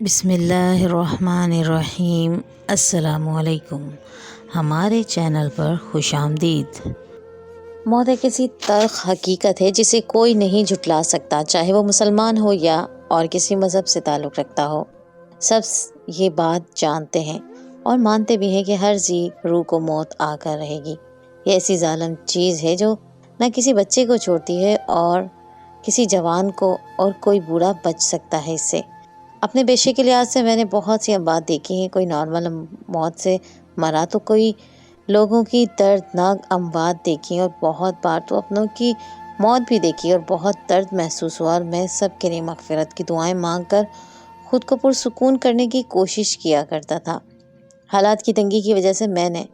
بسم اللہ الرحمن الرحیم۔ السلام علیکم، ہمارے چینل پر خوش آمدید۔ موت ایک ایسی تلخ حقیقت ہے جسے کوئی نہیں جھٹلا سکتا، چاہے وہ مسلمان ہو یا اور کسی مذہب سے تعلق رکھتا ہو۔ سب یہ بات جانتے ہیں اور مانتے بھی ہیں کہ ہر ذی روح کو موت آ کر رہے گی۔ یہ ایسی ظالم چیز ہے جو نہ کسی بچے کو چھوڑتی ہے اور کسی جوان کو، اور کوئی بوڑھا بچ سکتا ہے اس سے۔ اپنے پیشے کے لحاظ سے میں نے بہت سی اموات دیکھی ہیں، کوئی نارمل موت سے مرا تو کوئی لوگوں کی دردناک اموات دیکھی، اور بہت بار تو اپنوں کی موت بھی دیکھی اور بہت درد محسوس ہوا، اور میں سب کے لیے مغفرت کی دعائیں مانگ کر خود کو پرسکون کرنے کی کوشش کیا کرتا تھا۔ حالات کی تنگی کی وجہ سے میں نے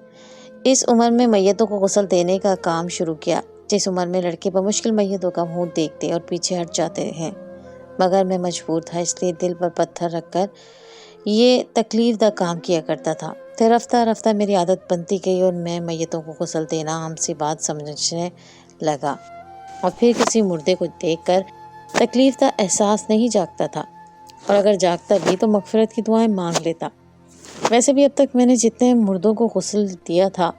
اس عمر میں میتوں کو غسل دینے کا کام شروع کیا، جس عمر میں لڑکے بمشکل میتوں کا منہ دیکھتے اور پیچھے ہٹ جاتے ہیں، مگر میں مجبور تھا، اس لیے دل پر پتھر رکھ کر یہ تکلیف دہ کام کیا کرتا تھا۔ پھر رفتہ رفتہ میری عادت بنتی گئی اور میں میتوں کو غسل دینا عام سی بات سمجھنے لگا، اور پھر کسی مردے کو دیکھ کر تکلیف دہ احساس نہیں جاگتا تھا، اور اگر جاگتا بھی تو مغفرت کی دعائیں مانگ لیتا۔ ویسے بھی اب تک میں نے جتنے مردوں کو غسل دیا تھا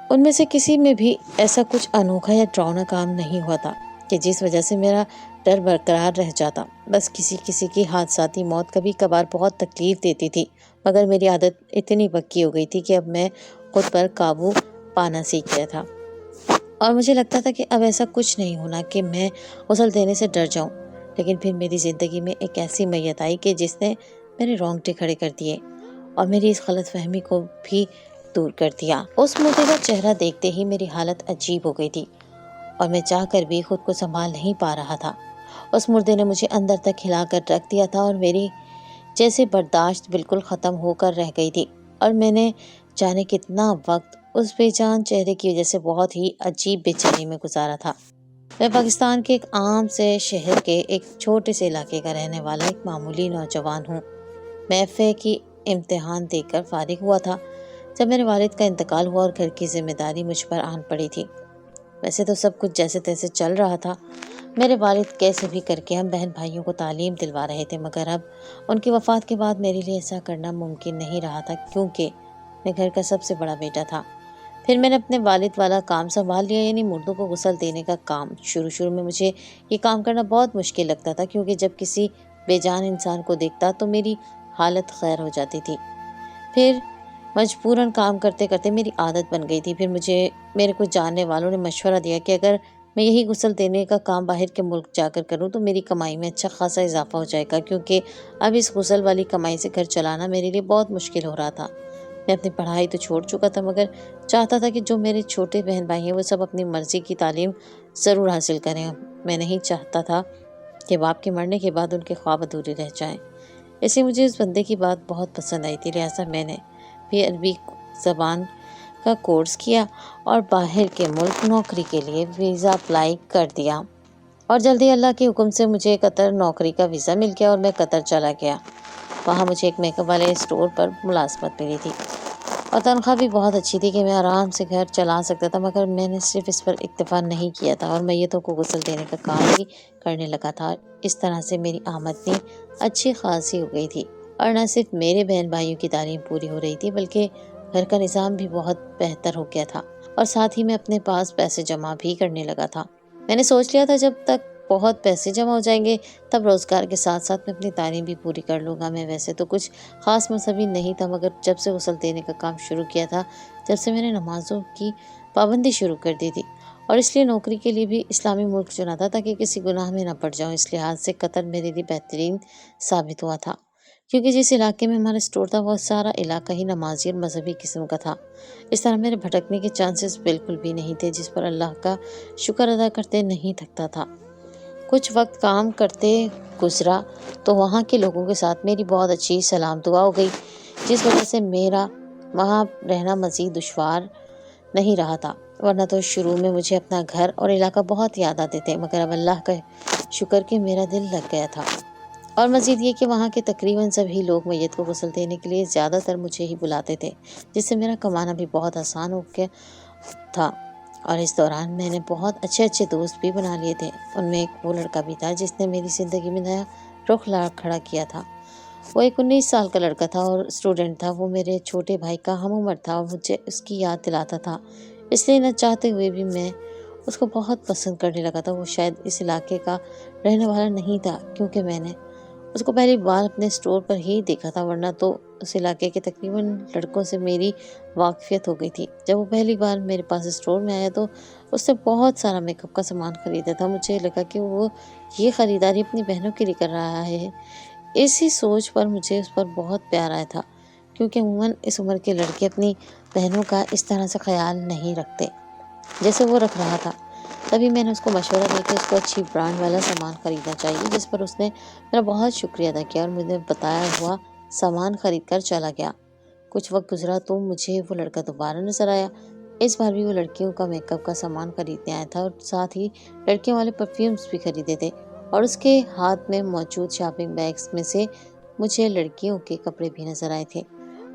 ان میں سے کسی میں بھی ایسا کچھ انوکھا یا ڈراؤنا کام نہیں ہوا تھا کہ جس وجہ سے میرا ڈر برقرار رہ جاتا۔ بس کسی کی حادثاتی موت کبھی کبھار بہت تکلیف دیتی تھی، مگر میری عادت اتنی پکی ہو گئی تھی کہ اب میں خود پر قابو پانا سیکھ گیا تھا، اور مجھے لگتا تھا کہ اب ایسا کچھ نہیں ہونا کہ میں غسل دینے سے ڈر جاؤں۔ لیکن پھر میری زندگی میں ایک ایسی میت آئی کہ جس نے میرے رونگٹے کھڑے کر دیے اور میری اس غلط فہمی کو بھی دور کر دیا۔ اس مردے کا چہرہ دیکھتے ہی میری حالت عجیب ہو گئی تھی، اور میں چاہ کر بھی خود کو سنبھال نہیں پا رہا تھا۔ اس مردے نے مجھے اندر تک ہلا کر رکھ دیا تھا، اور میری جیسے برداشت بالکل ختم ہو کر رہ گئی تھی، اور میں نے جانے کتنا وقت اس بے جان چہرے کی وجہ سے بہت ہی عجیب بے چینی میں گزارا تھا۔ میں پاکستان کے ایک عام سے شہر کے ایک چھوٹے سے علاقے کا رہنے والا ایک معمولی نوجوان ہوں۔ میں FA کی امتحان دے کر فارغ ہوا تھا جب میرے والد کا انتقال ہوا اور گھر کی ذمہ داری مجھ پر آن پڑی تھی۔ ویسے تو سب کچھ جیسے تیسے چل رہا تھا، میرے والد کیسے بھی کر کے ہم بہن بھائیوں کو تعلیم دلوا رہے تھے، مگر اب ان کی وفات کے بعد میرے لیے ایسا کرنا ممکن نہیں رہا تھا، کیونکہ میں گھر کا سب سے بڑا بیٹا تھا۔ پھر میں نے اپنے والد والا کام سنبھال لیا، یعنی مردوں کو غسل دینے کا کام۔ شروع میں مجھے یہ کام کرنا بہت مشکل لگتا تھا، کیونکہ جب کسی بے جان انسان کو دیکھتا تو میری حالت خیر ہو جاتی تھی۔ پھر مجبوراً کام کرتے کرتے میری عادت بن گئی تھی۔ پھر میرے کچھ جاننے والوں نے مشورہ دیا کہ اگر میں یہی غسل دینے کا کام باہر کے ملک جا کر کروں تو میری کمائی میں اچھا خاصا اضافہ ہو جائے گا، کیونکہ اب اس غسل والی کمائی سے گھر چلانا میرے لیے بہت مشکل ہو رہا تھا۔ میں اپنی پڑھائی تو چھوڑ چکا تھا، مگر چاہتا تھا کہ جو میرے چھوٹے بہن بھائی ہیں وہ سب اپنی مرضی کی تعلیم ضرور حاصل کریں۔ میں نہیں چاہتا تھا کہ باپ کے مرنے کے بعد ان کے خواب ادھورے رہ جائیں۔ اس لیے مجھے اس بندے کی بات بہت پسند آئی تھی، لہٰذا میں نے بھی عربی زبان کا کورس کیا اور باہر کے ملک نوکری کے لیے ویزا اپلائی کر دیا، اور جلدی اللہ کے حکم سے مجھے قطر نوکری کا ویزا مل گیا اور میں قطر چلا گیا۔ وہاں مجھے ایک میک اپ والے اسٹور پر ملازمت ملی تھی، اور تنخواہ بھی بہت اچھی تھی کہ میں آرام سے گھر چلا سکتا تھا، مگر میں نے صرف اس پر اکتفا نہیں کیا تھا اور میتوں کو غسل دینے کا کام بھی کرنے لگا تھا۔ اس طرح سے میری آمدنی اچھی خاصی ہو گئی تھی، اور نہ صرف میرے بہن بھائیوں کی تعلیم پوری ہو رہی تھی بلکہ گھر کا نظام بھی بہت بہتر ہو گیا تھا، اور ساتھ ہی میں اپنے پاس پیسے جمع بھی کرنے لگا تھا۔ میں نے سوچ لیا تھا جب تک بہت پیسے جمع ہو جائیں گے تب روزگار کے ساتھ ساتھ میں اپنی تعلیم بھی پوری کر لوں گا۔ میں ویسے تو کچھ خاص مذہبی نہیں تھا، مگر جب سے غسل دینے کا کام شروع کیا تھا، جب سے میں نے نمازوں کی پابندی شروع کر دی تھی، اور اس لیے نوکری کے لیے بھی اسلامی ملک چنا تھا تاکہ کسی گناہ میں نہ پڑ جاؤں، اس لحاظ سے قطر میرے لیے بہترین ثابت ہوا تھا، کیونکہ جس علاقے میں ہمارا اسٹور تھا وہ سارا علاقہ ہی نمازی اور مذہبی قسم کا تھا۔ اس طرح میرے بھٹکنے کے چانسز بالکل بھی نہیں تھے، جس پر اللہ کا شکر ادا کرتے نہیں تھکتا تھا۔ کچھ وقت کام کرتے گزرا تو وہاں کے لوگوں کے ساتھ میری بہت اچھی سلام دعا ہو گئی، جس وجہ سے میرا وہاں رہنا مزید دشوار نہیں رہا تھا، ورنہ تو شروع میں مجھے اپنا گھر اور علاقہ بہت یاد آتے تھے، مگر اب اللہ کا شکر کہ میرا دل لگ گیا تھا، اور مزید یہ کہ وہاں کے تقریباً سبھی لوگ میت کو غسل دینے کے لیے زیادہ تر مجھے ہی بلاتے تھے، جس سے میرا کمانا بھی بہت آسان ہو گیا تھا۔ اور اس دوران میں نے بہت اچھے دوست بھی بنا لیے تھے۔ ان میں ایک وہ لڑکا بھی تھا جس نے میری زندگی میں نیا رخ لا کھڑا کیا تھا، وہ ایک 19 سال کا لڑکا تھا اور اسٹوڈنٹ تھا۔ وہ میرے چھوٹے بھائی کا ہم عمر تھا اور مجھے اس کی یاد دلاتا تھا، اس لیے نہ چاہتے ہوئے بھی میں اس کو بہت پسند کرنے لگا تھا۔ وہ شاید اس علاقے کا رہنے والا نہیں تھا کیونکہ میں نے اس کو پہلی بار اپنے اسٹور پر ہی دیکھا تھا، ورنہ تو اس علاقے کے تقریباً لڑکوں سے میری واقفیت ہو گئی تھی۔ جب وہ پہلی بار میرے پاس اسٹور میں آیا تو اس نے بہت سارا میک اپ کا سامان خریدا تھا۔ مجھے لگا کہ وہ یہ خریداری اپنی بہنوں کے لیے کر رہا ہے۔ اسی سوچ پر مجھے اس پر بہت پیار آیا تھا، کیونکہ عموماً اس عمر کے لڑکے اپنی بہنوں کا اس طرح سے خیال نہیں رکھتے جیسے وہ رکھ رہا تھا۔ تبھی میں نے اس کو مشورہ دیا کہ اس کو اچھی برانڈ والا سامان خریدنا چاہیے، جس پر اس نے میرا بہت شکریہ ادا کیا اور مجھے بتایا ہوا سامان خرید کر چلا گیا۔ کچھ وقت گزرا تو مجھے وہ لڑکا دوبارہ نظر آیا۔ اس بار بھی وہ لڑکیوں کا میک اپ کا سامان خریدنے آیا تھا اور ساتھ ہی لڑکیوں والے پرفیومز بھی خریدے تھے، اور اس کے ہاتھ میں موجود شاپنگ بیگز میں سے مجھے لڑکیوں کے کپڑے بھی نظر آئے تھے۔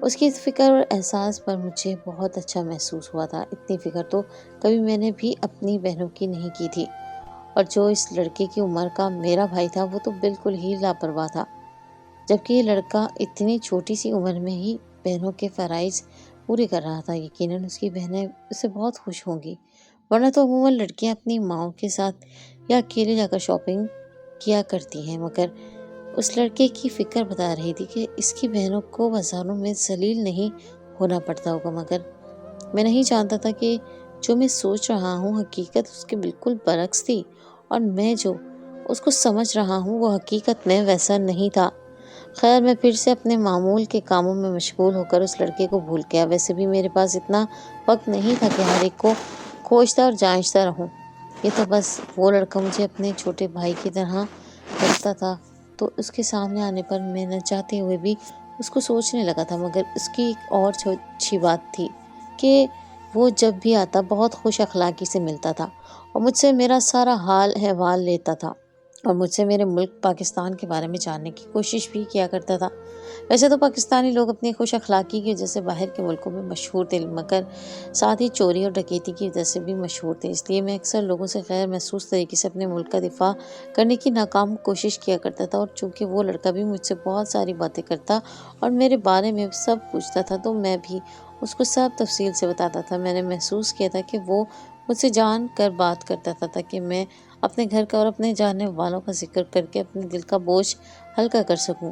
اس کی فکر اور احساس پر مجھے بہت اچھا محسوس ہوا تھا۔ اتنی فکر تو کبھی میں نے بھی اپنی بہنوں کی نہیں کی تھی، اور جو اس لڑکے کی عمر کا میرا بھائی تھا وہ تو بالکل ہی لاپرواہ تھا، جبکہ یہ لڑکا اتنی چھوٹی سی عمر میں ہی بہنوں کے فرائض پورے کر رہا تھا۔ یقیناً اس کی بہنیں اس سے بہت خوش ہوں گی، ورنہ تو عموماً لڑکیاں اپنی ماؤں کے ساتھ یا اکیلے جا کر شاپنگ کیا کرتی ہیں، مگر اس لڑکے کی فکر بتا رہی تھی کہ اس کی بہنوں کو بازاروں میں ذلیل نہیں ہونا پڑتا ہوگا۔ مگر میں نہیں جانتا تھا کہ جو میں سوچ رہا ہوں حقیقت اس کے بالکل برعکس تھی، اور میں جو اس کو سمجھ رہا ہوں وہ حقیقت میں ویسا نہیں تھا۔ خیر، میں پھر سے اپنے معمول کے کاموں میں مشغول ہو کر اس لڑکے کو بھول گیا۔ ویسے بھی میرے پاس اتنا وقت نہیں تھا کہ ہر ایک کو کھوجتا اور جانچتا رہوں۔ یہ تو بس وہ لڑکا مجھے اپنے چھوٹے بھائی کی طرح لگتا تھا، تو اس کے سامنے آنے پر میں نہ چاہتے ہوئے بھی اس کو سوچنے لگا تھا۔ مگر اس کی ایک اور اچھی بات تھی کہ وہ جب بھی آتا بہت خوش اخلاقی سے ملتا تھا اور مجھ سے میرا سارا حال احوال لیتا تھا، اور مجھ سے میرے ملک پاکستان کے بارے میں جاننے کی کوشش بھی کیا کرتا تھا۔ ویسے تو پاکستانی لوگ اپنی خوش اخلاقی کی وجہ سے باہر کے ملکوں میں مشہور تھے، مگر ساتھ ہی چوری اور ڈکیتی کی وجہ سے بھی مشہور تھے۔ اس لیے میں اکثر لوگوں سے غیر محسوس طریقے سے اپنے ملک کا دفاع کرنے کی ناکام کوشش کیا کرتا تھا، اور چونکہ وہ لڑکا بھی مجھ سے بہت ساری باتیں کرتا اور میرے بارے میں سب پوچھتا تھا، تو میں بھی اس کو سب تفصیل سے بتاتا تھا۔ میں نے محسوس کیا تھا کہ وہ مجھ سے جان کر بات کرتا تھا تاکہ میں اپنے گھر کا اور اپنے جاننے والوں کا ذکر کر کے اپنے دل کا بوجھ ہلکا کر سکوں۔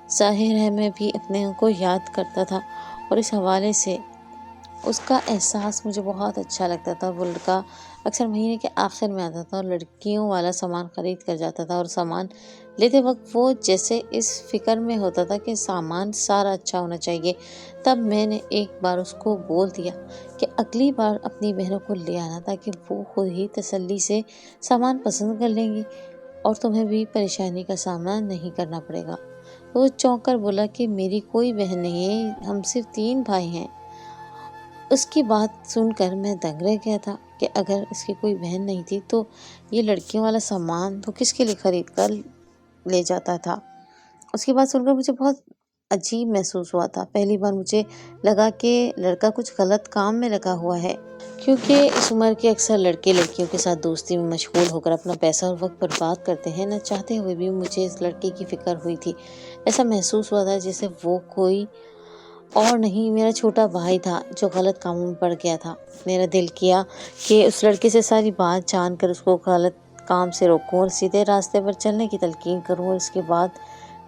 ظاہر ہے میں بھی اپنے کو یاد کرتا تھا، اور اس حوالے سے اس کا احساس مجھے بہت اچھا لگتا تھا۔ وہ لڑکا اکثر مہینے کے آخر میں آتا تھا اور لڑکیوں والا سامان خرید کر جاتا تھا، اور سامان لیتے وقت وہ جیسے اس فکر میں ہوتا تھا کہ سامان سارا اچھا ہونا چاہیے۔ تب میں نے ایک بار اس کو بول دیا کہ اگلی بار اپنی بہنوں کو لے آنا تاکہ وہ خود ہی تسلی سے سامان پسند کر لیں گی اور تمہیں بھی پریشانی کا سامنا نہیں کرنا پڑے گا۔ وہ چونک کر بولا کہ میری کوئی بہن نہیں ہے، ہم صرف 3 بھائی ہیں۔ اس کی بات سن کر میں دنگ رہ گیا تھا کہ اگر اس کی کوئی بہن نہیں تھی تو یہ لڑکیوں والا سامان تو کس کے لیے خرید کر لے جاتا تھا۔ اس کی بات سن کر مجھے بہت عجیب محسوس ہوا تھا۔ پہلی بار مجھے لگا کہ لڑکا کچھ غلط کام میں لگا ہوا ہے، کیونکہ اس عمر کے اکثر لڑکے لڑکیوں کے ساتھ دوستی میں مشغول ہو کر اپنا پیسہ اور وقت برباد کرتے ہیں۔ نہ چاہتے ہوئے بھی مجھے اس لڑکے کی فکر ہوئی تھی۔ ایسا محسوس ہوا تھا جیسے وہ کوئی اور نہیں، میرا چھوٹا بھائی تھا جو غلط کاموں میں پڑ گیا تھا۔ میرا دل کیا کہ اس لڑکے سے ساری بات جان کر اس کو غلط کام سے روکوں اور سیدھے راستے پر چلنے کی تلقین کروں، اور اس کے بعد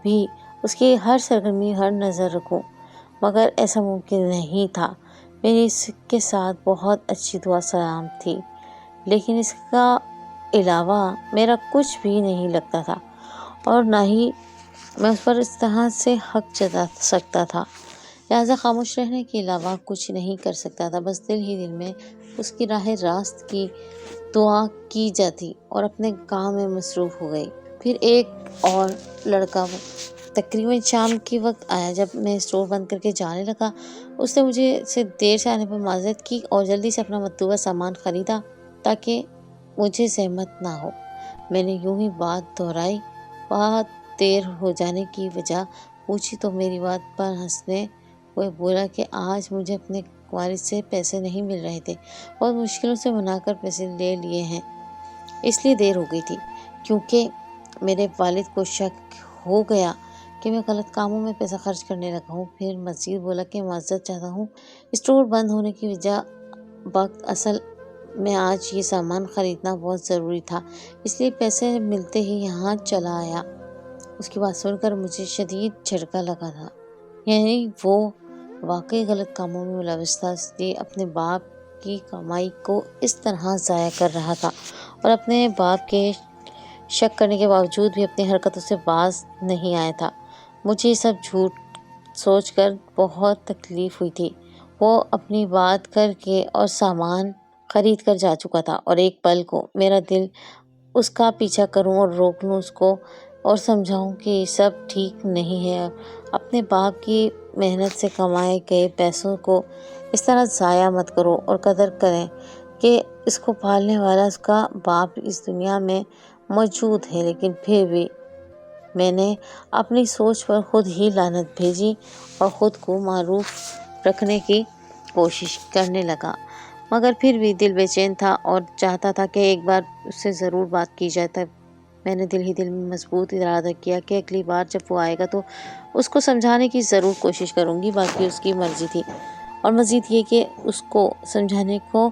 بھی اس کی ہر سرگرمی ہر نظر رکھوں، مگر ایسا ممکن نہیں تھا۔ میری اس کے ساتھ بہت اچھی دعا سلام تھی، لیکن اس کا علاوہ میرا کچھ بھی نہیں لگتا تھا، اور نہ ہی میں اس پر اس طرح سے حق جتا سکتا تھا، لہٰذا خاموش رہنے کے علاوہ کچھ نہیں کر سکتا تھا۔ بس دل ہی دل میں اس کی راہ راست کی دعا کی جاتی اور اپنے کام میں مصروف ہو گئی۔ پھر ایک اور لڑکا تقریباً شام کے وقت آیا۔ جب میں اسٹور بند کر کے جانے لگا، اس نے مجھے سے دیر سے آنے پر معذرت کی اور جلدی سے اپنا مطلوبہ سامان خریدا تاکہ مجھے زحمت نہ ہو۔ میں نے یوں ہی بات دہرائی، بہت دیر ہو جانے کی وجہ پوچھی تو میری بات پر ہنسنے ہوئے بولا کہ آج مجھے اپنے والد سے پیسے نہیں مل رہے تھے، بہت مشکلوں سے منا کر پیسے لے لیے ہیں، اس لیے دیر ہو گئی تھی۔ کیونکہ میرے والد کو شک ہو گیا کہ میں غلط کاموں میں پیسہ خرچ کرنے لگا ہوں۔ پھر مزید بولا کہ معذرت چاہتا ہوں، اسٹور بند ہونے کی وجہ وقت اصل میں آج یہ سامان خریدنا بہت ضروری تھا، اس لیے پیسے ملتے ہی یہاں چلا آیا۔ اس کی بات سن کر مجھے شدید جھٹکا لگا تھا، یعنی وہ واقعی غلط کاموں میں ملوث تھا، اس لیے اپنے باپ کی کمائی کو اس طرح ضائع کر رہا تھا اور اپنے باپ کے شک کرنے کے باوجود بھی اپنی حرکتوں سے باز نہیں آیا تھا۔ مجھے یہ سب جھوٹ سوچ کر بہت تکلیف ہوئی تھی۔ وہ اپنی بات کر کے اور سامان خرید کر جا چکا تھا اور ایک پل کو میرا دل اس کا پیچھا کروں اور روک لوں اس کو اور سمجھاؤں کہ یہ سب ٹھیک نہیں ہے، اپنے باپ کی محنت سے کمائے گئے پیسوں کو اس طرح ضائع مت کرو اور قدر کریں کہ اس کو پالنے والا اس کا باپ اس دنیا میں موجود ہے۔ لیکن پھر بھی میں نے اپنی سوچ پر خود ہی لعنت بھیجی اور خود کو معروف رکھنے کی کوشش کرنے لگا، مگر پھر بھی دل بے چین تھا اور چاہتا تھا کہ ایک بار اس سے ضرور بات کی جائے۔ تب میں نے دل ہی دل میں مضبوط ارادہ کیا کہ اگلی بار جب وہ آئے گا تو اس کو سمجھانے کی ضرور کوشش کروں گی۔ باقی اس کی مرضی تھی، اور مزید یہ کہ اس کو سمجھانے کو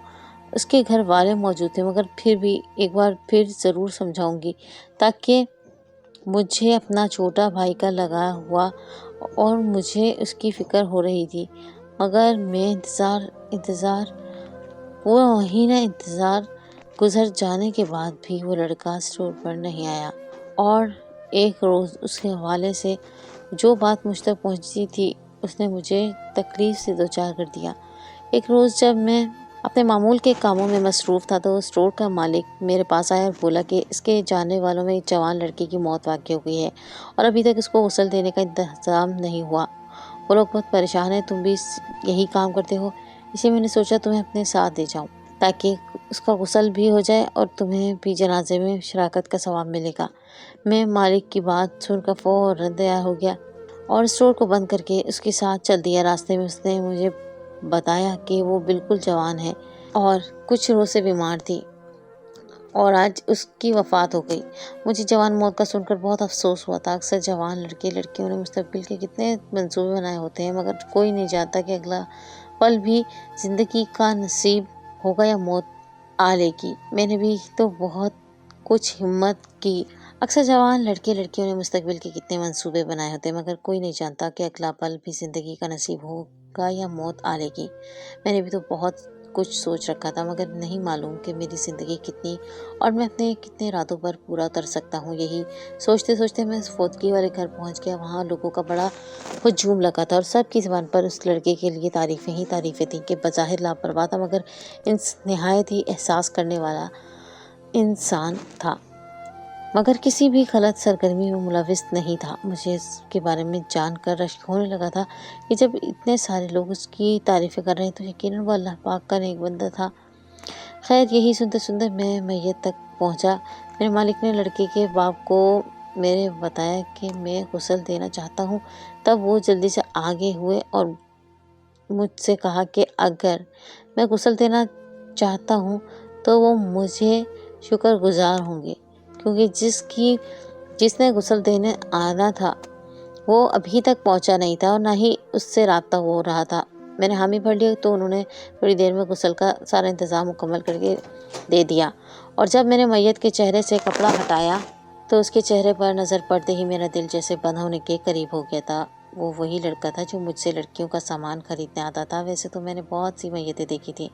اس کے گھر والے موجود تھے، مگر پھر بھی ایک بار پھر ضرور سمجھاؤں گی، تاکہ مجھے اپنا چھوٹا بھائی کا لگا ہوا اور مجھے اس کی فکر ہو رہی تھی۔ مگر میں انتظار وہ مہینہ انتظار گزر جانے کے بعد بھی وہ لڑکا اسٹور پر نہیں آیا، اور ایک روز اس کے حوالے سے جو بات مجھ تک پہنچی تھی اس نے مجھے تکلیف سے دوچار کر دیا۔ ایک روز جب میں اپنے معمول کے کاموں میں مصروف تھا تو اسٹور کا مالک میرے پاس آیا اور بولا کہ اس کے جاننے والوں میں ایک جوان لڑکے کی موت واقع ہو گئی ہے اور ابھی تک اس کو غسل دینے کا انتظام نہیں ہوا۔ وہ لوگ بہت پریشان ہیں، تم بھی یہی کام کرتے ہو، اسی میں نے سوچا تمہیں اپنے ساتھ لے جاؤں تاکہ اس کا غسل بھی ہو جائے اور تمہیں بھی جنازے میں شراکت کا ثواب ملے گا۔ میں مالک کی بات سن کر فوراً تیار ہو گیا اور اسٹور کو بند کر کے اس کے ساتھ چل دیا۔ راستے میں اس نے مجھے بتایا کہ وہ بالکل جوان ہے اور کچھ روز سے بیمار تھی اور آج اس کی وفات ہو گئی۔ مجھے جوان موت کا سن کر بہت افسوس ہوا تھا۔ اکثر جوان لڑکے لڑکیوں نے مستقبل کے کتنے منصوبے بنائے ہوتے ہیں، مگر کوئی نہیں جانتا کہ اگلا پل بھی زندگی کا نصیب ہوگا یا موت آ لے گی۔ میں نے بھی تو بہت کچھ ہمت کی۔ اکثر جوان لڑکے لڑکیوں نے مستقبل کے کتنے منصوبے بنائے ہوتے ہیں، مگر کوئی نہیں جانتا کہ اگلا پل بھی زندگی کا نصیب ہوگا یا موت آ لے گی۔ میں نے بھی تو بہت کچھ سوچ رکھا تھا، مگر نہیں معلوم کہ میری زندگی کتنی اور میں اپنے کتنے ارادوں پر پورا اتر سکتا ہوں۔ یہی سوچتے سوچتے میں فوتگی والے گھر پہنچ گیا۔ وہاں لوگوں کا بڑا ہجوم لگا تھا اور سب کی زبان پر اس لڑکے کے لیے تعریفیں ہی تعریفیں تھیں کہ بظاہر لاپرواہ تھا، مگر نہایت ہی احساس کرنے والا انسان تھا، مگر کسی بھی غلط سرگرمی میں ملوث نہیں تھا۔ مجھے اس کے بارے میں جان کر رشک ہونے لگا تھا کہ جب اتنے سارے لوگ اس کی تعریفیں کر رہے تو یقیناً وہ اللہ پاک کا نیک بندہ تھا۔ خیر، یہی سنتے سنتے میں میت تک پہنچا۔ میرے مالک نے لڑکے کے باپ کو میرے بتایا کہ میں غسل دینا چاہتا ہوں۔ تب وہ جلدی سے آگے ہوئے اور مجھ سے کہا کہ اگر میں غسل دینا چاہتا ہوں تو وہ مجھے شکر گزار ہوں گے، کیونکہ جس نے غسل دینے آنا تھا وہ ابھی تک پہنچا نہیں تھا اور نہ ہی اس سے رابطہ ہو رہا تھا۔ میں نے حامی بھر لیا تو انہوں نے تھوڑی دیر میں غسل کا سارا انتظام مکمل کر کے دے دیا، اور جب میں نے میت کے چہرے سے کپڑا ہٹایا تو اس کے چہرے پر نظر پڑتے ہی میرا دل جیسے بند ہونے کے قریب ہو گیا تھا۔ وہ وہی لڑکا تھا جو مجھ سے لڑکیوں کا سامان خریدنے آتا تھا۔ ویسے تو میں نے بہت سی میتیں دیکھی تھیں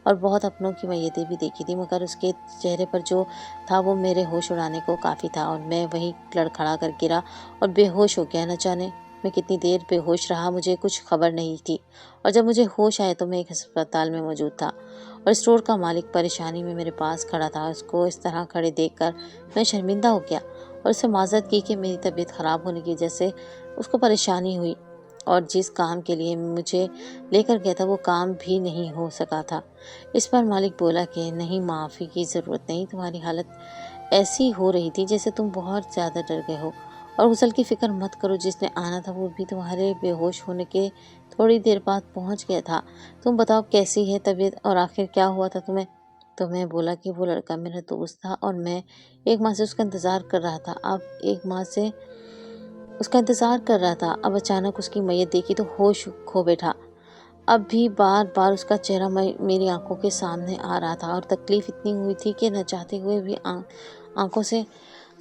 اور بہت اپنوں کی میتیں بھی دیکھی تھیں، مگر اس کے چہرے پر جو تھا وہ میرے ہوش اڑانے کو کافی تھا، اور میں وہیں لڑکھڑا کر گرا اور بے ہوش ہو گیا۔ نہ جانے میں کتنی دیر بے ہوش رہا، مجھے کچھ خبر نہیں تھی، اور جب مجھے ہوش آئے تو میں ایک ہسپتال میں موجود تھا اور اسٹور کا مالک پریشانی میں میرے پاس کھڑا تھا۔ اس کو اس طرح کھڑے دیکھ کر میں شرمندہ ہو گیا اور اس سے معذرت کی کہ میری طبیعت خراب ہونے کی وجہ سے اس کو پریشانی ہوئی اور جس کام کے لیے مجھے لے کر گیا تھا وہ کام بھی نہیں ہو سکا تھا۔ اس پر مالک بولا کہ نہیں، معافی کی ضرورت نہیں، تمہاری حالت ایسی ہو رہی تھی جیسے تم بہت زیادہ ڈر گئے ہو، اور غسل کی فکر مت کرو، جس نے آنا تھا وہ بھی تمہارے بے ہوش ہونے کے تھوڑی دیر بعد پہنچ گیا تھا۔ تم بتاؤ کیسی ہے طبیعت اور آخر کیا ہوا تھا تمہیں؟ تو میں بولا کہ وہ لڑکا میرا دوست تھا اور میں ایک ماہ سے اس کا انتظار کر رہا تھا۔ اب ایک ماہ سے اس کا انتظار کر رہا تھا۔ اب اچانک اس کی میت دیکھی تو ہوش کھو بیٹھا۔ اب بھی بار بار اس کا چہرہ میری آنکھوں کے سامنے آ رہا تھا اور تکلیف اتنی ہوئی تھی کہ نہ چاہتے ہوئے بھی آنکھوں سے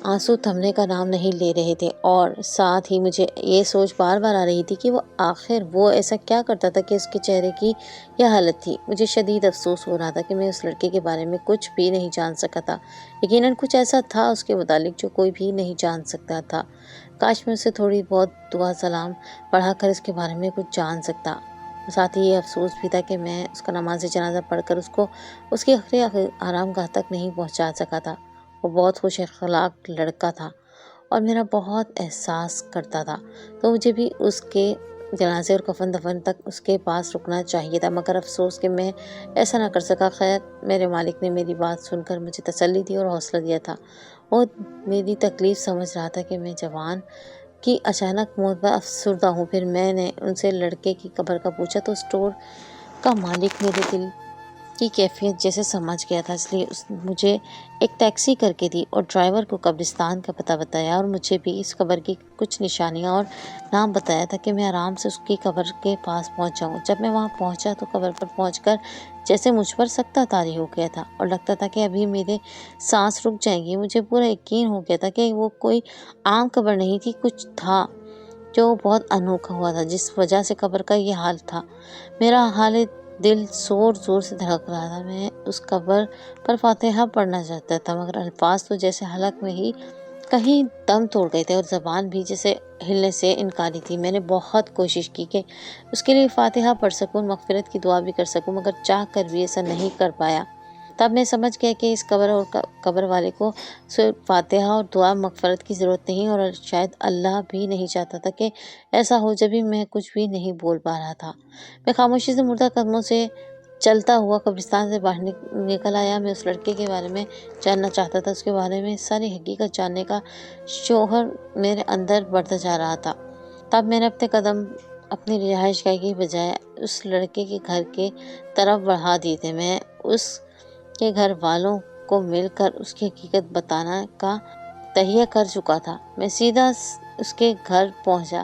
آنسو تھمنے کا نام نہیں لے رہے تھے، اور ساتھ ہی مجھے یہ سوچ بار بار آ رہی تھی کہ آخر وہ ایسا کیا کرتا تھا کہ اس کے چہرے کی یہ حالت تھی۔ مجھے شدید افسوس ہو رہا تھا کہ میں اس لڑکے کے بارے میں کچھ بھی نہیں جان سکا تھا۔ یقیناً کچھ ایسا تھا اس کے متعلق جو کوئی بھی نہیں جان سکتا تھا۔ کاش میں اسے تھوڑی بہت دعا سلام پڑھا کر اس کے بارے میں کچھ جان سکتا۔ ساتھ ہی یہ افسوس بھی تھا کہ میں اس کا نماز جنازہ پڑھ کر اس کی آخری آرام گاہ تک نہیں پہنچا سکا تھا۔ وہ بہت خوش اخلاق لڑکا تھا اور میرا بہت احساس کرتا تھا، تو مجھے بھی اس کے جنازے اور کفن دفن تک اس کے پاس رکنا چاہیے تھا، مگر افسوس کہ میں ایسا نہ کر سکا۔ خیر، میرے مالک نے میری بات سن کر مجھے تسلی دی اور حوصلہ دیا تھا۔ وہ میری تکلیف سمجھ رہا تھا کہ میں جوان کی اچانک موت پر افسردہ ہوں۔ پھر میں نے ان سے لڑکے کی قبر کا پوچھا تو اسٹور کا مالک میرے دل کی کیفیت جیسے سمجھ گیا تھا، اس لیے اس نے مجھے ایک ٹیکسی کر کے دی اور ڈرائیور کو قبرستان کا پتہ بتایا اور مجھے بھی اس قبر کی کچھ نشانیاں اور نام بتایا تھا کہ میں آرام سے اس کی قبر کے پاس پہنچ جاؤں۔ جب میں وہاں پہنچا تو قبر پر پہنچ کر جیسے مجھ پر سکتہ طاری ہو گیا تھا اور لگتا تھا کہ ابھی میرے سانس رک جائیں گی۔ مجھے پورا یقین ہو گیا تھا کہ وہ کوئی عام قبر نہیں تھی، کچھ تھا جو بہت انوکھا ہوا تھا، جس وجہ سے قبر کا یہ حال تھا۔ میرا حال دل زور زور سے دھڑک رہا تھا۔ میں اس قبر پر فاتحہ پڑھنا چاہتا تھا، مگر الفاظ تو جیسے حلق میں ہی کہیں دم توڑ گئے تھے اور زبان بھی جیسے ہلنے سے انکاری تھی۔ میں نے بہت کوشش کی کہ اس کے لیے فاتحہ پڑھ سکوں، مغفرت کی دعا بھی کر سکوں، مگر چاہ کر بھی ایسا نہیں کر پایا۔ تب میں سمجھ گیا کہ اس قبر اور قبر والے کو صرف فاتحہ اور دعا مغفرت کی ضرورت نہیں، اور شاید اللہ بھی نہیں چاہتا تھا کہ ایسا ہو۔ جب بھی میں کچھ بھی نہیں بول پا رہا تھا، میں خاموشی سے مردہ قدموں سے چلتا ہوا قبرستان سے باہر نکل آیا۔ میں اس لڑکے کے بارے میں جاننا چاہتا تھا، اس کے بارے میں ساری حقیقت جاننے کا شوہر میرے اندر بڑھتا جا رہا تھا۔ تب میں نے اپنے قدم اپنی رہائش گاہ کی بجائے اس لڑکے کے گھر کے طرف بڑھا دیے تھے۔ میں اس کے گھر والوں کو مل کر اس کی حقیقت بتانا کا تہیہ کر چکا تھا۔ میں سیدھا اس کے گھر پہنچا،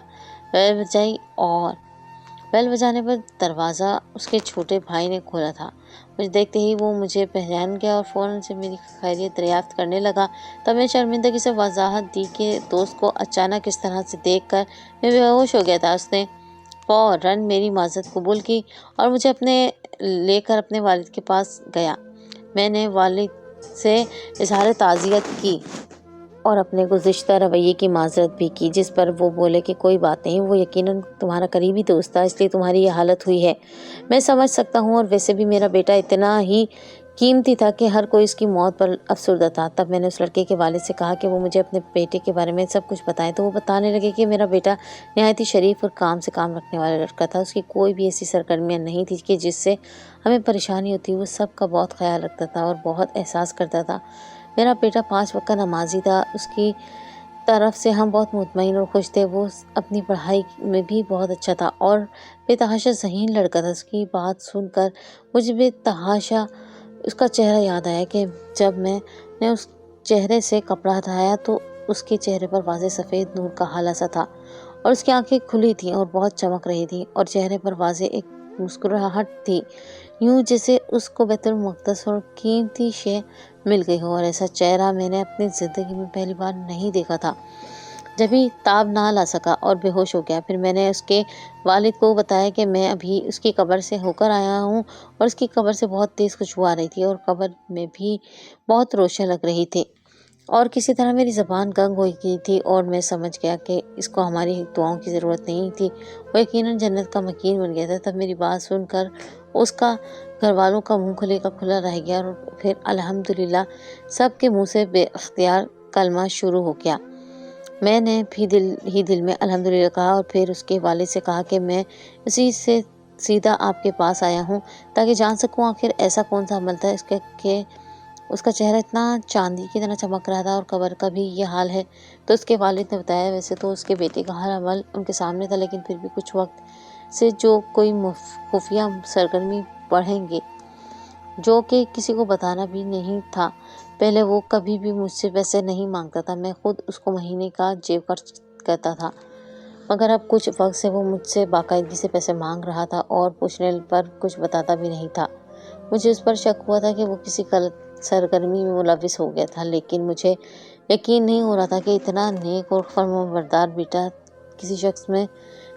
بیل بجانے پر دروازہ اس کے چھوٹے بھائی نے کھولا تھا۔ مجھے دیکھتے ہی وہ مجھے پہچان گیا اور فوراً سے میری خیریت دریافت کرنے لگا۔ تب میں شرمندگی سے وضاحت دی کہ دوست کو اچانک اس طرح سے دیکھ کر میں بے ہوش ہو گیا تھا۔ اس نے فوراً میری معذرت قبول کی اور مجھے لے کر اپنے والد کے پاس گیا۔ میں نے والد سے اظہار تعزیت کی اور اپنے گزشتہ رویے کی معذرت بھی کی، جس پر وہ بولے کہ کوئی بات نہیں، وہ یقیناً تمہارا قریبی دوست تھا، اس لیے تمہاری یہ حالت ہوئی ہے۔ میں سمجھ سکتا ہوں، اور ویسے بھی میرا بیٹا اتنا ہی قیمتی تھا کہ ہر کوئی اس کی موت پر افسردہ تھا۔ تب میں نے اس لڑکے کے والد سے کہا کہ وہ مجھے اپنے بیٹے کے بارے میں سب کچھ بتائیں، تو وہ بتانے لگے کہ میرا بیٹا نہایت ہی شریف اور کام سے کام رکھنے والا لڑکا تھا۔ اس کی کوئی بھی ایسی سرگرمیاں نہیں تھی کہ جس سے ہمیں پریشانی ہوتی۔ وہ سب کا بہت خیال رکھتا تھا اور بہت احساس کرتا تھا۔ میرا بیٹا 5 وقت کا نمازی تھا، اس کی طرف سے ہم بہت مطمئن اور خوش تھے۔ وہ اپنی پڑھائی میں بھی بہت اچھا تھا اور بے تحاشا ذہین لڑکا تھا۔ اس کی بات سن کر مجھے بے تحاشا اس کا چہرہ یاد آیا کہ جب میں نے اس چہرے سے کپڑا ہٹایا تو اس کے چہرے پر واضح سفید نور کا ہالہ سا تھا اور اس کی آنکھیں کھلی تھیں اور بہت چمک رہی تھیں اور چہرے پر واضح ایک مسکراہٹ تھی، یوں جیسے اس کو بیت المقدس اور قیمتی شے مل گئی ہو، اور ایسا چہرہ میں نے اپنی زندگی میں پہلی بار نہیں دیکھا تھا۔ جبھی تاب نہ لا سکا اور بے ہوش ہو گیا۔ پھر میں نے اس کے والد کو بتایا کہ میں ابھی اس کی قبر سے ہو کر آیا ہوں اور اس کی قبر سے بہت تیز خوشبو آ رہی تھی اور قبر میں بھی بہت روشن لگ رہی تھی، اور کسی طرح میری زبان گنگ ہو گئی تھی اور میں سمجھ گیا کہ اس کو ہماری دعاؤں کی ضرورت نہیں تھی، وہ یقیناً جنت کا مکین بن گیا تھا۔ تب میری بات سن کر اس کا گھر والوں کا منہ کھلے کا کھلا رہ گیا اور پھر الحمدللہ سب کے منہ سے بے اختیار کلمہ شروع ہو گیا۔ میں نے بھی دل میں الحمدللہ کہا اور پھر اس کے والد سے کہا کہ میں اسی سے سیدھا آپ کے پاس آیا ہوں تاکہ جان سکوں آخر ایسا کون سا عمل تھا اس کا کہ اس کا چہرہ اتنا چاندی کی طرح چمک رہا تھا اور قبر کا بھی یہ حال ہے۔ تو اس کے والد نے بتایا ویسے تو اس کے بیٹے کا ہر عمل ان کے سامنے تھا، لیکن پھر بھی کچھ وقت سے جو کوئی خفیہ سرگرمی پڑھیں گے جو کہ کسی کو بتانا بھی نہیں تھا۔ پہلے وہ کبھی بھی مجھ سے پیسے نہیں مانگتا تھا، میں خود اس کو مہینے کا جیب خرچ کرتا تھا، مگر اب کچھ وقت سے وہ مجھ سے باقاعدگی سے پیسے مانگ رہا تھا اور پوچھنے پر کچھ بتاتا بھی نہیں تھا۔ مجھے اس پر شک ہوا تھا کہ وہ کسی غلط سرگرمی میں ملوث ہو گیا تھا، لیکن مجھے یقین نہیں ہو رہا تھا کہ اتنا نیک اور فرمانبردار بیٹا کسی شخص میں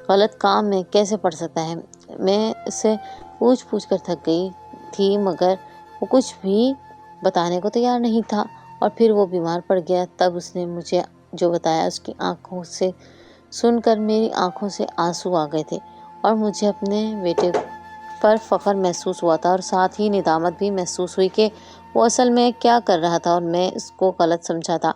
غلط کام میں کیسے پڑ سکتا ہے۔ میں اس سے پوچھ کر تھک گئی تھی، مگر وہ کچھ بھی بتانے کو تیار نہیں تھا۔ اور پھر وہ بیمار پڑ گیا۔ تب اس نے مجھے جو بتایا اس کی آنکھوں سے سن کر میری آنکھوں سے آنسو آ گئے تھے، اور مجھے اپنے بیٹے پر فخر محسوس ہوا تھا، اور ساتھ ہی ندامت بھی محسوس ہوئی کہ وہ اصل میں کیا کر رہا تھا اور میں اس کو غلط سمجھا تھا۔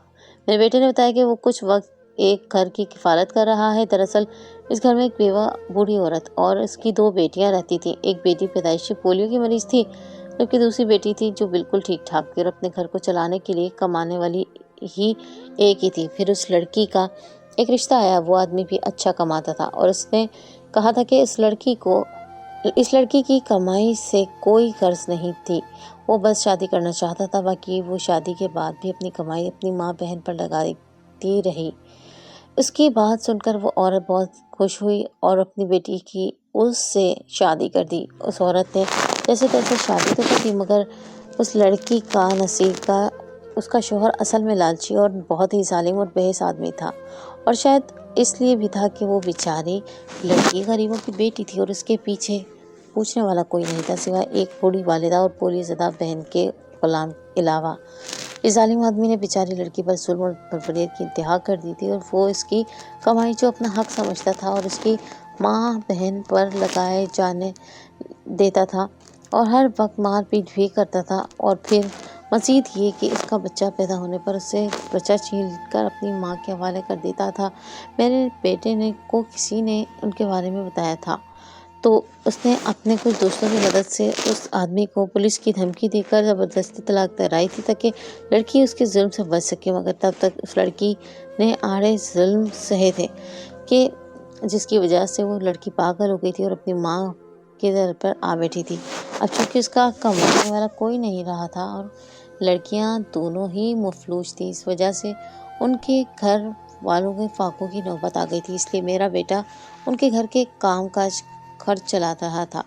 میرے بیٹے نے بتایا کہ وہ کچھ وقت ایک گھر کی کفالت کر رہا ہے۔ دراصل اس گھر میں ایک بیوہ بوڑھی عورت اور اس کی 2 بیٹیاں رہتی تھیں۔ ایک بیٹی پیدائشی پولیو کی مریض تھی، جبکہ دوسری بیٹی تھی جو بالکل ٹھیک ٹھاک تھی اور اپنے گھر کو چلانے کے لیے کمانے والی ہی ایک ہی تھی۔ پھر اس لڑکی کا ایک رشتہ آیا، وہ آدمی بھی اچھا کماتا تھا، اور اس نے کہا تھا کہ اس لڑکی کی کمائی سے کوئی غرض نہیں تھی، وہ بس شادی کرنا چاہتا تھا۔ باقی وہ شادی کے بعد بھی اپنی کمائی اپنی ماں بہن پر لگاتی رہی۔ اس کی بات سن کر وہ عورت بہت خوش ہوئی اور اپنی بیٹی کی اس سے شادی کر دی۔ اس عورت نے جیسے تیسے شادی تو کر دی، مگر اس لڑکی کا نصیب کا اس کا شوہر اصل میں لالچی اور بہت ہی ظالم اور بے حس آدمی تھا، اور شاید اس لیے بھی تھا کہ وہ بیچاری لڑکی غریبوں کی بیٹی تھی اور اس کے پیچھے پوچھنے والا کوئی نہیں تھا سوائے ایک بوڑھی والدہ اور پولیو زدہ بہن کے غلام علاوہ۔ اس ظالم آدمی نے بیچاری لڑکی پر ظلم اور بربریت کی انتہا کر دی تھی، اور وہ اس کی کمائی جو اپنا حق سمجھتا تھا اور اس کی ماں بہن پر لگائے جانے دیتا تھا، اور ہر وقت مار پیٹ بھی کرتا تھا، اور پھر مزید یہ کہ اس کا بچہ پیدا ہونے پر اسے بچہ چھین کر اپنی ماں کے حوالے کر دیتا تھا۔ میرے بیٹے کو کسی نے ان کے بارے میں بتایا تھا، تو اس نے اپنے کچھ دوستوں کی مدد سے اس آدمی کو پولیس کی دھمکی دے کر زبردستی طلاق دلائی تھی تاکہ لڑکی اس کے ظلم سے بچ سکے، مگر تب تک اس لڑکی نے آڑے ظلم سہے تھے کہ جس کی وجہ سے وہ لڑکی پاگل ہو گئی تھی اور اپنی ماں کے در پر آ بیٹھی تھی۔ اب چونکہ اس کا کمانے والا کوئی نہیں رہا تھا اور لڑکیاں دونوں ہی مفلوج تھیں، اس وجہ سے ان کے گھر والوں کے فاقوں کی نوبت آ گئی تھی۔ اس لیے میرا بیٹا ان کے گھر کے کام کاج خرچ چلا رہا تھا،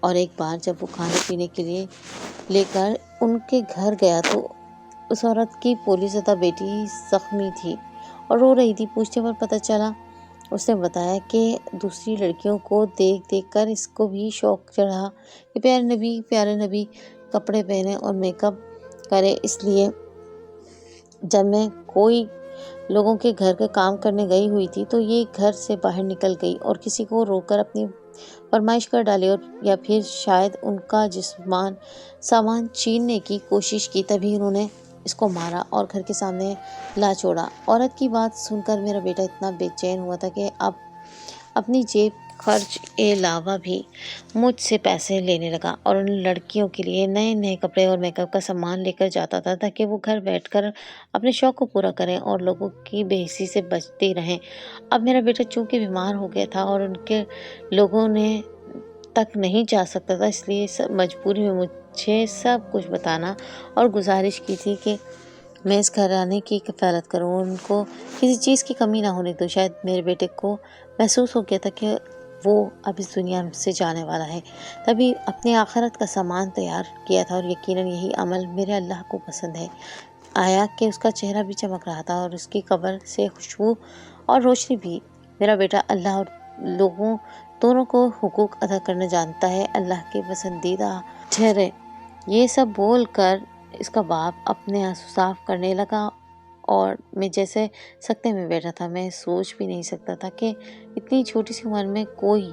اور ایک بار جب وہ کھانے پینے کے لیے لے کر ان کے گھر گیا تو اس عورت کی پولیو زدہ بیٹی زخمی تھی اور رو رہی تھی۔ پوچھنے پر پتہ چلا، اس نے بتایا کہ دوسری لڑکیوں کو دیکھ دیکھ کر اس کو بھی شوق چڑھا کہ پیارے نبی کپڑے پہنے اور میک اپ کرے، اس لیے جب میں کوئی لوگوں کے گھر کا کام کرنے گئی ہوئی تھی تو یہ گھر سے باہر نکل گئی اور کسی کو روک کر اپنی فرمائش کر ڈالی، اور یا پھر شاید ان کا سامان چھیننے کی کوشش کی، تبھی انہوں نے اس کو مارا اور گھر کے سامنے لا چھوڑا۔ عورت کی بات سن کر میرا بیٹا اتنا بے چین ہوا تھا کہ اب اپنی جیب خرچ علاوہ بھی مجھ سے پیسے لینے لگا اور ان لڑکیوں کے لیے نئے نئے کپڑے اور میک اپ کا سامان لے کر جاتا تھا تاکہ وہ گھر بیٹھ کر اپنے شوق کو پورا کریں اور لوگوں کی بے حسی سے بچتی رہیں۔ اب میرا بیٹا چونکہ بیمار ہو گیا تھا اور ان کے لوگوں نے تک نہیں جا سکتا تھا، اس لیے مجبوری میں مجھے سب کچھ بتانا اور گزارش کی تھی کہ میں اس گھرانے کی کفالت کروں، ان کو کسی چیز کی کمی نہ ہونے دوں۔ شاید میرے بیٹے کو محسوس ہو گیا تھا کہ وہ اب اس دنیا سے جانے والا ہے، تبھی اپنی آخرت کا سامان تیار کیا تھا، اور یقیناً یہی عمل میرے اللہ کو پسند ہے۔ آیا کہ اس کا چہرہ بھی چمک رہا تھا اور اس کی قبر سے خوشبو اور روشنی بھی۔ میرا بیٹا اللہ اور لوگوں دونوں کو حقوق ادا کرنا جانتا ہے، اللہ کے پسندیدہ ٹھہرے۔ یہ سب بول کر اس کا باپ اپنے آنسو صاف کرنے لگا اور میں جیسے سکتے میں بیٹھا تھا۔ میں سوچ بھی نہیں سکتا تھا کہ اتنی چھوٹی سی عمر میں کوئی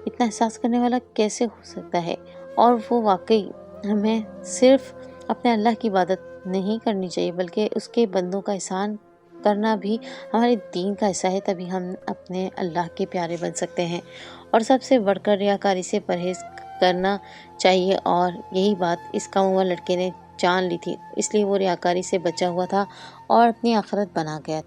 اتنا احساس کرنے والا کیسے ہو سکتا ہے، اور وہ واقعی ہمیں صرف اپنے اللہ کی عبادت نہیں کرنی چاہیے بلکہ اس کے بندوں کا احسان کرنا بھی ہمارے دین کا حصہ ہے، تبھی ہم اپنے اللہ کے پیارے بن سکتے ہیں، اور سب سے بڑھ کر ریاکاری سے پرہیز کرنا چاہیے۔ اور یہی بات اس کم عمر لڑکے نے جان لی تھی، اس لیے وہ ریاکاری سے بچا ہوا تھا اور اپنی آخرت بنا گیا۔